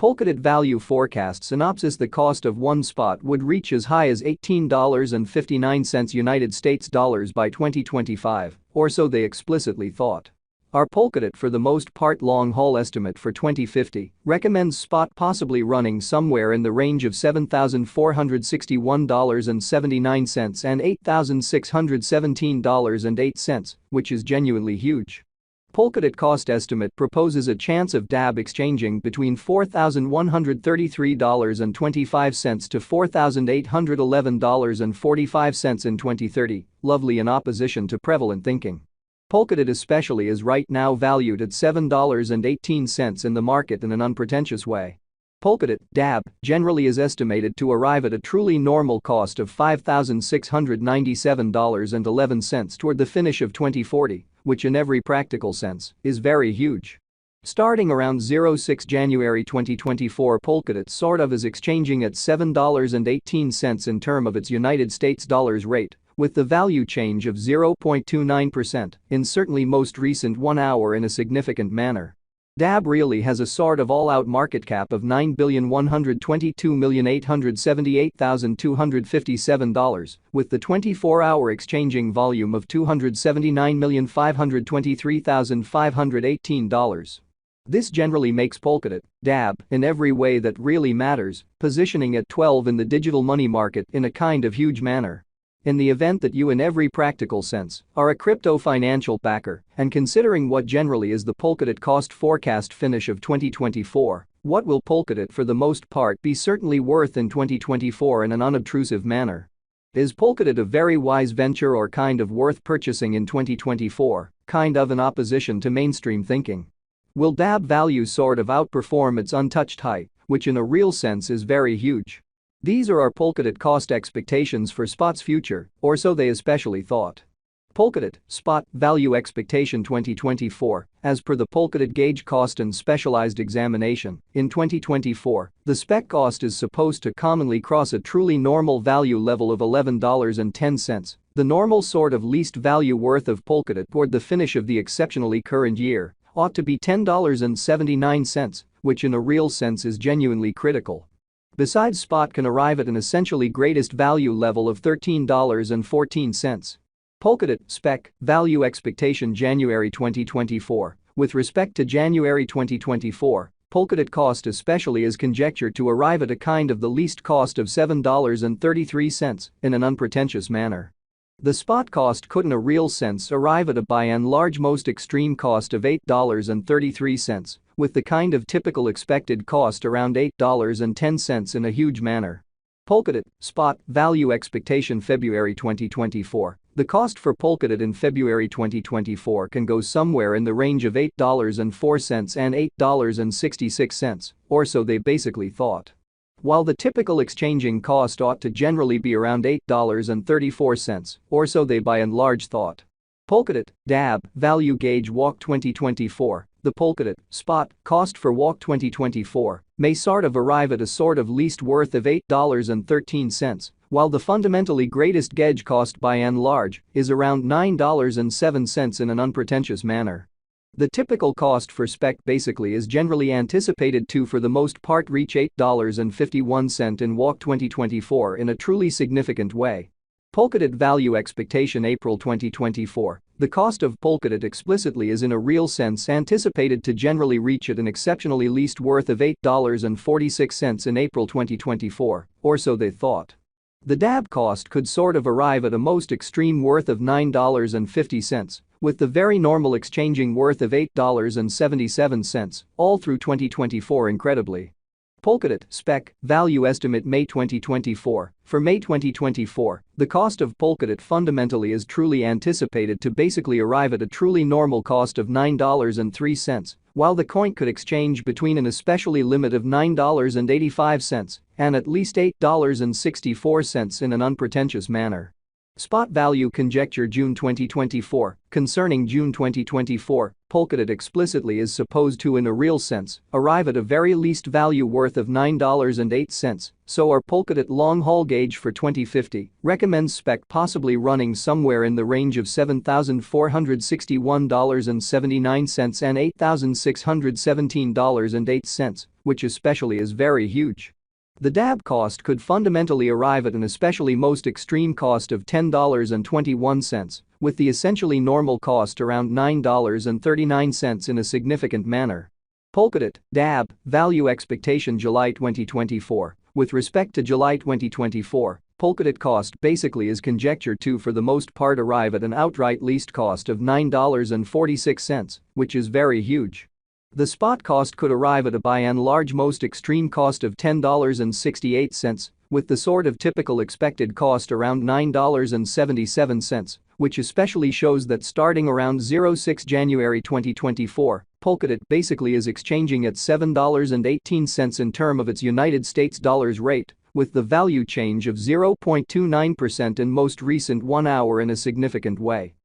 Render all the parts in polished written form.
Polkadot value forecast synopsis. The cost of one spot would reach as high as $18.59 United States dollars by 2025, or so they explicitly thought. Our Polkadot, for the most part long-haul estimate for 2050, recommends spot possibly running somewhere in the range of $7,461.79 and $8,617.08, which is genuinely huge. Polkadot cost estimate proposes a chance of DAB exchanging between $4,133.25 to $4,811.45 in 2030, lovely in opposition to prevalent thinking. Polkadot especially is right now valued at $7.18 in the market in an unpretentious way. Polkadot, DAB, generally is estimated to arrive at a truly normal cost of $5,697.11 toward the finish of 2040, which in every practical sense is very huge. Starting around 06 January 2024, Polkadot sort of is exchanging at $7.18 in terms of its United States dollars rate, with the value change of 0.29% in certainly most recent 1 hour in a significant manner. DAB really has a sort of all-out market cap of $9,122,878,257, with the 24-hour exchanging volume of $279,523,518. This generally makes Polkadot, DAB, in every way that really matters, positioning at 12 in the digital money market in a kind of huge manner. In the event that you in every practical sense are a crypto financial backer, and considering what generally is the Polkadot cost forecast finish of 2024, what will Polkadot for the most part be certainly worth in 2024 in an unobtrusive manner? Is Polkadot a very wise venture or kind of worth purchasing in 2024, kind of in opposition to mainstream thinking? Will DAB value sort of outperform its untouched height, which in a real sense is very huge? These are our Polkadot cost expectations for spot's future, or so they especially thought. Polkadot, spot, value expectation 2024, as per the Polkadot gauge cost and specialized examination, in 2024, the spec cost is supposed to commonly cross a truly normal value level of $11.10, the normal sort of least value worth of Polkadot toward the finish of the exceptionally current year, ought to be $10.79, which in a real sense is genuinely critical. Besides, spot can arrive at an essentially greatest value level of $13.14. Polkadot, spec, value expectation January 2024. With respect to January 2024, Polkadot cost especially is conjectured to arrive at a kind of the least cost of $7.33 in an unpretentious manner. The spot cost could in a real sense arrive at a by and large most extreme cost of $8.33, with the kind of typical expected cost around $8.10 in a huge manner. Polkadot, spot, value expectation February 2024. The cost for Polkadot in February 2024 can go somewhere in the range of $8.04 and $8.66, or so they basically thought. While the typical exchanging cost ought to generally be around $8.34, or so they by and large thought. Polkadot, DAB, value gauge walk 2024. The Polkadot, spot, cost for walk 2024 may sort of arrive at a sort of least worth of $8.13, while the fundamentally greatest gauge cost by and large is around $9.07 in an unpretentious manner. The typical cost for spec basically is generally anticipated to for the most part reach $8.51 in walk 2024 in a truly significant way. Polkadot value expectation April 2024. The cost of Polkadot explicitly is in a real sense anticipated to generally reach at an exceptionally least worth of $8.46 in April 2024, or so they thought. The DAB cost could sort of arrive at a most extreme worth of $9.50, with the very normal exchanging worth of $8.77, all through 2024 incredibly. Polkadot, spec, value estimate May 2024. For May 2024, the cost of Polkadot fundamentally is truly anticipated to basically arrive at a truly normal cost of $9.03, while the coin could exchange between an especially limit of $9.85 and at least $8.64 in an unpretentious manner. Spot value conjecture June 2024. Concerning June 2024, Polkadot explicitly is supposed to, in a real sense, arrive at a very least value worth of $9.08, so our Polkadot long-haul gauge for 2050 recommends SPEC possibly running somewhere in the range of $7,461.79 and $8,617.08, which especially is very huge. The DAB cost could fundamentally arrive at an especially most extreme cost of $10.21, with the essentially normal cost around $9.39 in a significant manner. Polkadot, DAB, value expectation July 2024. With respect to July 2024, Polkadot cost basically is conjectured to for the most part arrive at an outright least cost of $9.46, which is very huge. The spot cost could arrive at a by and large most extreme cost of $10.68, with the sort of typical expected cost around $9.77, which especially shows that starting around 06 January 2024, Polkadot basically is exchanging at $7.18 in terms of its United States dollars rate, with the value change of 0.29% in most recent 1 hour in a significant way.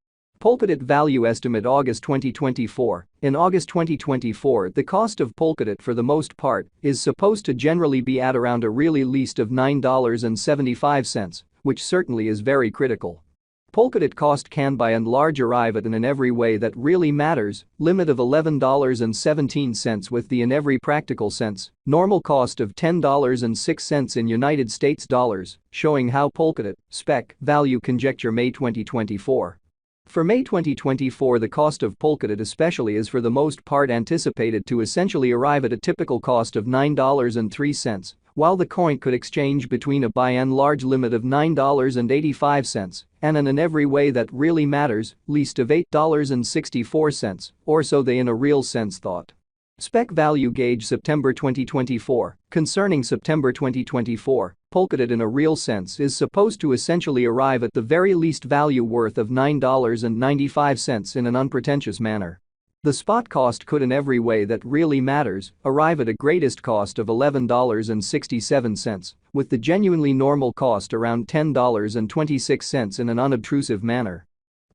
Polkadot value estimate August 2024. In August 2024, the cost of Polkadot for the most part is supposed to generally be at around a really least of $9.75, which certainly is very critical. Polkadot cost can by and large arrive at an in every way that really matters limit of $11.17 with the in every practical sense normal cost of $10.06 in United States dollars, showing how Polkadot SPEC value conjecture May 2024. For May 2024, the cost of Polkadot especially is for the most part anticipated to essentially arrive at a typical cost of $9.03, while the coin could exchange between a by and large limit of $9.85 and an in every way that really matters least of $8.64, or so they in a real sense thought. SPEC value gauge September 2024. Concerning September 2024, Polkadot in a real sense is supposed to essentially arrive at the very least value worth of $9.95 in an unpretentious manner. The spot cost could in every way that really matters arrive at a greatest cost of $11.67, with the genuinely normal cost around $10.26 in an unobtrusive manner.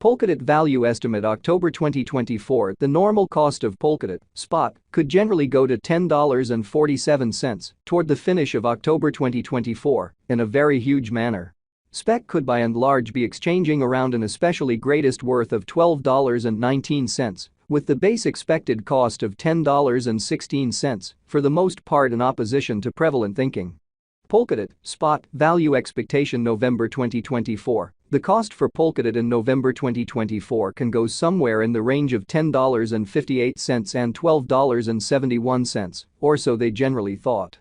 Polkadot value estimate October 2024. The normal cost of Polkadot spot could generally go to $10.47 toward the finish of October 2024 in a very huge manner. SPEC could by and large be exchanging around an especially greatest worth of $12.19, with the base expected cost of $10.16 for the most part in opposition to prevalent thinking. Polkadot spot value expectation November 2024. The cost for Polkadot in November 2024 can go somewhere in the range of $10.58 and $12.71, or so they generally thought.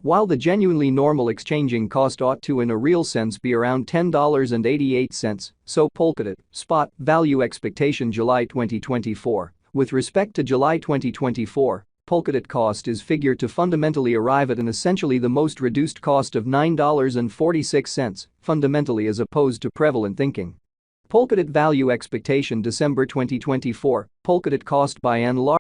While the genuinely normal exchanging cost ought to in a real sense be around $10.88, so Polkadot spot value expectation July 2024. With respect to July 2024, Polkadot cost is figured to fundamentally arrive at an essentially the most reduced cost of $9.46, fundamentally as opposed to prevalent thinking. Polkadot value expectation December 2024. Polkadot cost by and large